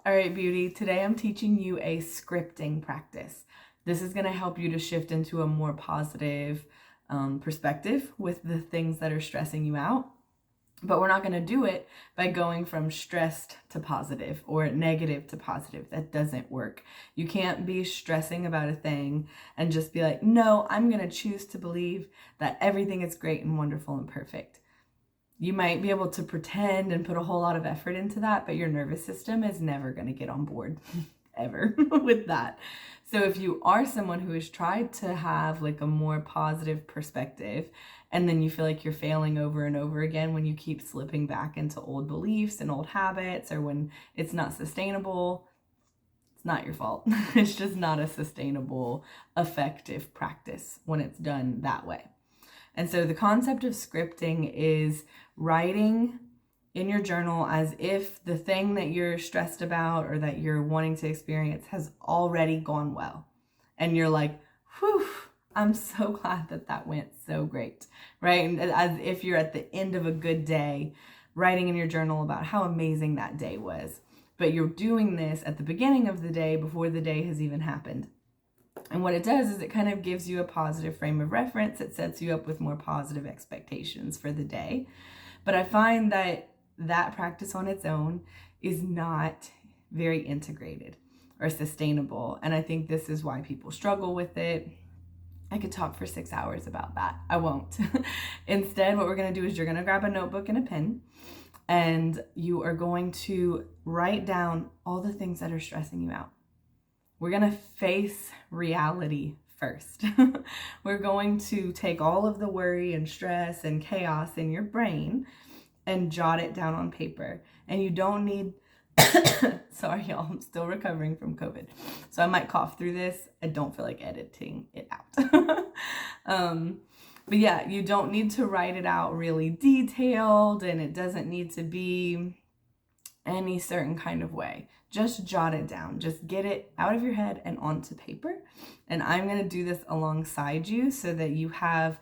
All right, beauty, today I'm teaching you a scripting practice. This is going to help you to shift into a more positive perspective with the things that are stressing you out. But we're not going to do it by going from stressed to positive or negative to positive. That doesn't work. You can't be stressing about a thing and just be like, no, I'm going to choose to believe that everything is great and wonderful and perfect. You might be able to pretend and put a whole lot of effort into that, but your nervous system is never going to get on board ever with that. So if you are someone who has tried to have like a more positive perspective, and then you feel like you're failing over and over again when you keep slipping back into old beliefs and old habits, or when it's not sustainable, it's not your fault. It's just not a sustainable, effective practice when it's done that way. And so the concept of scripting is writing in your journal as if the thing that you're stressed about or that you're wanting to experience has already gone well. And you're like, whew, I'm so glad that that went so great, right? And as if you're at the end of a good day, writing in your journal about how amazing that day was. But you're doing this at the beginning of the day before the day has even happened. And what it does is it kind of gives you a positive frame of reference. It sets you up with more positive expectations for the day. But I find that that practice on its own is not very integrated or sustainable. And I think this is why people struggle with it. I could talk for 6 hours about that. I won't. Instead, what we're going to do is you're going to grab a notebook and a pen, and you are going to write down all the things that are stressing you out. We're going to face reality first. We're going to take all of the worry and stress and chaos in your brain and jot it down on paper. And you don't need, sorry y'all, I'm still recovering from COVID, so I might cough through this. I don't feel like editing it out. But yeah, you don't need to write it out really detailed, and it doesn't need to be any certain kind of way. Just jot it down. Just get it out of your head and onto paper. And I'm going to do this alongside you so that you have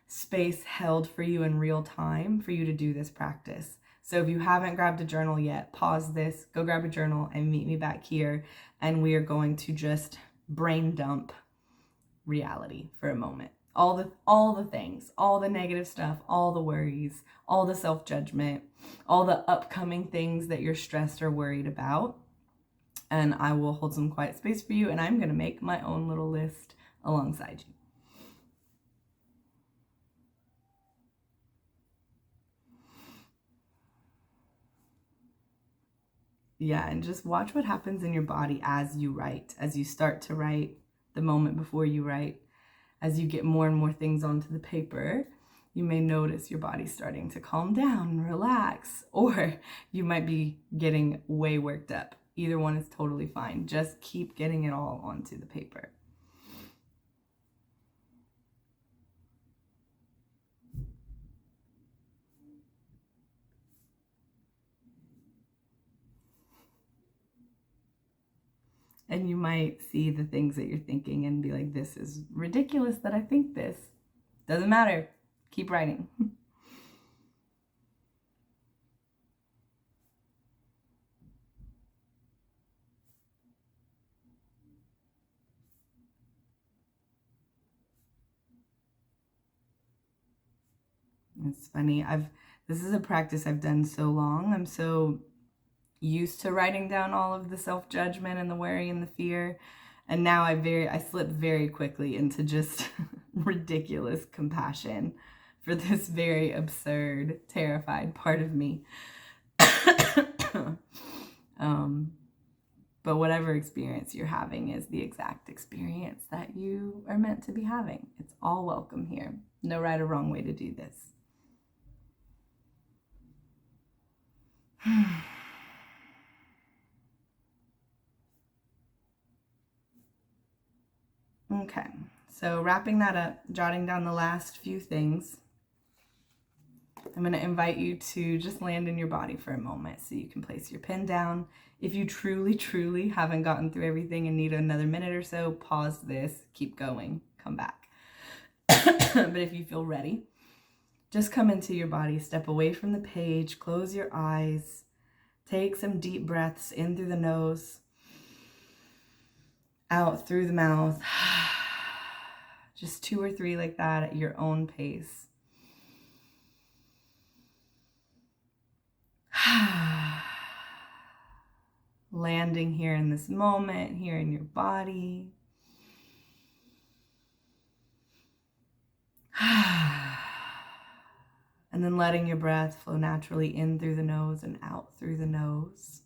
space held for you in real time for you to do this practice. So if you haven't grabbed a journal yet, pause this, go grab a journal and meet me back here. And we are going to just brain dump reality for a moment. All the things, all the negative stuff, all the worries, all the self-judgment, all the upcoming things that you're stressed or worried about. And I will hold some quiet space for you, and I'm going to make my own little list alongside you. Yeah, and just watch what happens in your body as you write, as you start to write, the moment before you write. As you get more and more things onto the paper, you may notice your body starting to calm down and relax, or you might be getting way worked up. Either one is totally fine. Just keep getting it all onto the paper. And you might see the things that you're thinking and be like, this is ridiculous that I think this. Doesn't matter. Keep writing. It's funny. This is a practice I've done so long. I'm so used to writing down all of the self-judgment and the worry and the fear. And now I slip very quickly into just ridiculous compassion for this very absurd, terrified part of me. But whatever experience you're having is the exact experience that you are meant to be having. It's all welcome here. No right or wrong way to do this. Okay, so wrapping that up, jotting down the last few things, I'm going to invite you to just land in your body for a moment so you can place your pen down. If you truly, truly haven't gotten through everything and need another minute or so, pause this, keep going, come back. But if you feel ready, just come into your body, step away from the page, close your eyes, Take some deep breaths in through the nose, out through the mouth. Just 2 or 3 like that at your own pace. Landing here in this moment, here in your body. And then letting your breath flow naturally in through the nose and out through the nose.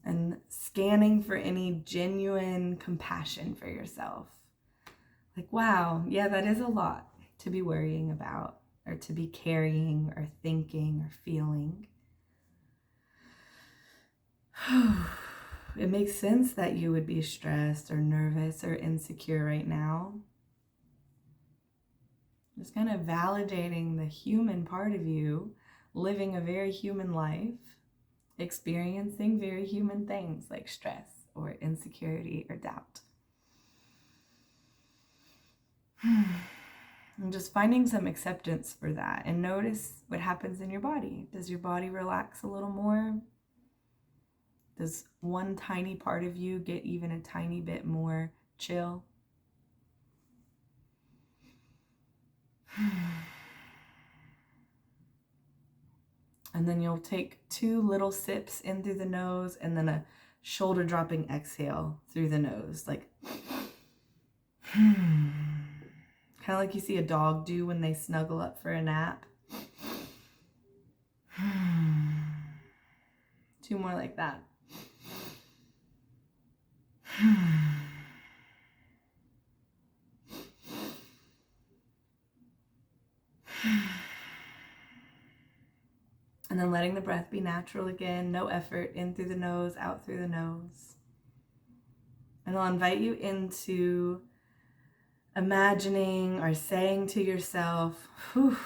And scanning for any genuine compassion for yourself. Like, wow, yeah, that is a lot to be worrying about, or to be carrying, or thinking, or feeling. It makes sense that you would be stressed or nervous or insecure right now. Just kind of validating the human part of you, living a very human life, experiencing very human things like stress or insecurity or doubt. And just finding some acceptance for that, and notice what happens in your body. Does your body relax a little more? Does one tiny part of you get even a tiny bit more chill? And then you'll take 2 little sips in through the nose, and then a shoulder dropping exhale through the nose, like kind of like you see a dog do when they snuggle up for a nap. 2 more like that. And then letting the breath be natural again, no effort, in through the nose, out through the nose. And I'll invite you into imagining or saying to yourself, whew,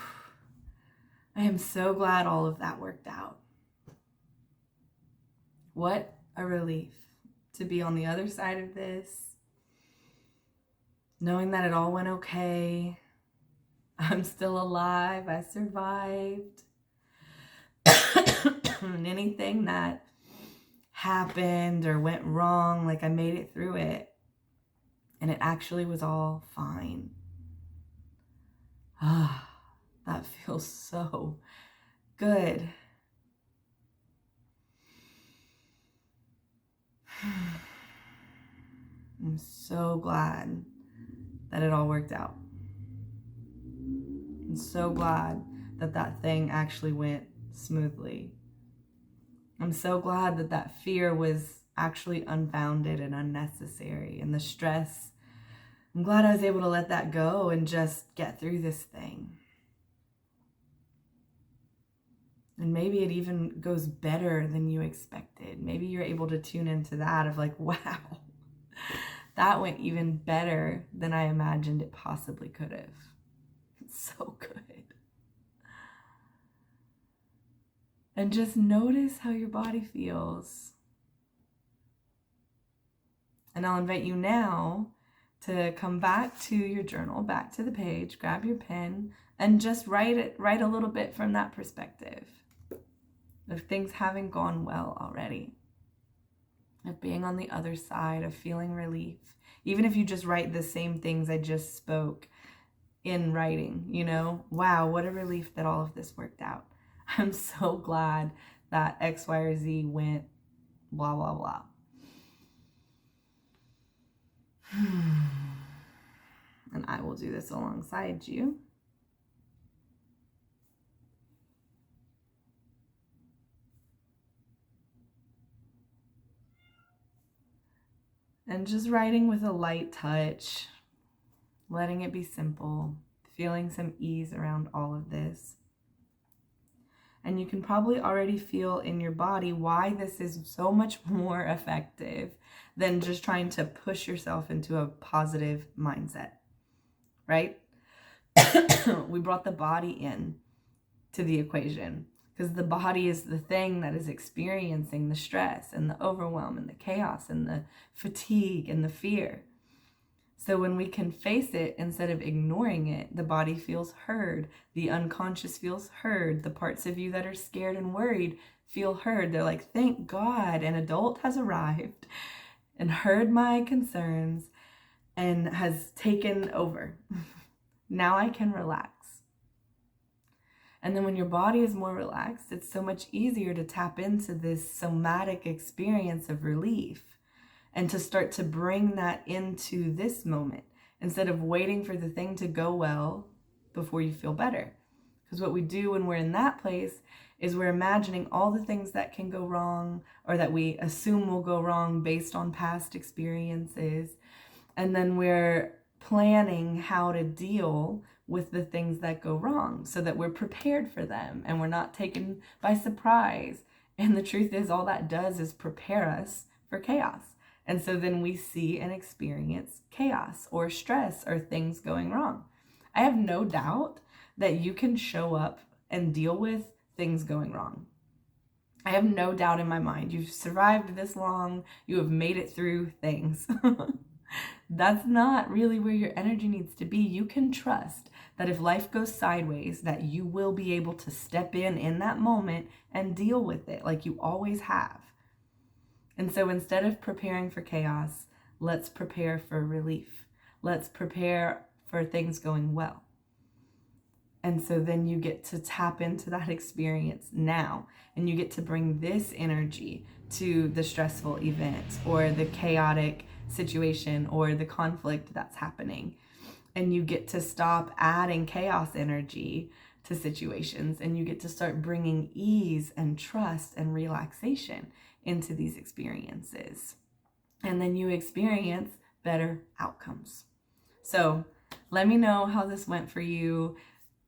I am so glad all of that worked out. What a relief to be on the other side of this, knowing that it all went okay. I'm still alive. I survived. And anything that happened or went wrong, like I made it through it. And it actually was all fine. Ah, that feels so good. I'm so glad that it all worked out. I'm so glad that that thing actually went smoothly. I'm so glad that that fear was actually unfounded and unnecessary. And the stress, I'm glad I was able to let that go and just get through this thing. And maybe it even goes better than you expected. Maybe you're able to tune into that of like, wow, that went even better than I imagined it possibly could have. It's so good. And just notice how your body feels. And I'll invite you now to come back to your journal, back to the page, grab your pen, and just write a little bit from that perspective of things having gone well already, of being on the other side, of feeling relief. Even if you just write the same things I just spoke in writing, you know, wow, what a relief that all of this worked out. I'm so glad that X, Y, or Z went blah, blah, blah. And I will do this alongside you. And just writing with a light touch, letting it be simple, feeling some ease around all of this. And you can probably already feel in your body why this is so much more effective than just trying to push yourself into a positive mindset, right? We brought the body in to the equation because the body is the thing that is experiencing the stress and the overwhelm and the chaos and the fatigue and the fear. So when we can face it instead of ignoring it, the body feels heard, the unconscious feels heard, the parts of you that are scared and worried feel heard. They're like, thank God, an adult has arrived and heard my concerns and has taken over. Now I can relax. And then when your body is more relaxed, it's so much easier to tap into this somatic experience of relief and to start to bring that into this moment instead of waiting for the thing to go well before you feel better. Because what we do when we're in that place is we're imagining all the things that can go wrong or that we assume will go wrong based on past experiences. And then we're planning how to deal with the things that go wrong so that we're prepared for them and we're not taken by surprise. And the truth is, all that does is prepare us for chaos. And so then we see and experience chaos or stress or things going wrong. I have no doubt that you can show up and deal with things going wrong. I have no doubt in my mind. You've survived this long. You have made it through things. That's not really where your energy needs to be. You can trust that if life goes sideways, that you will be able to step in that moment and deal with it like you always have. And so instead of preparing for chaos, let's prepare for relief. Let's prepare for things going well. And so then you get to tap into that experience now, and you get to bring this energy to the stressful event or the chaotic situation or the conflict that's happening. And you get to stop adding chaos energy to situations, and you get to start bringing ease and trust and relaxation into these experiences. And then you experience better outcomes. So let me know how this went for you.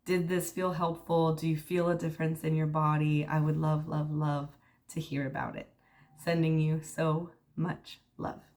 Did this feel helpful? Do you feel a difference in your body? I would love, love, love to hear about it. Sending you so much love.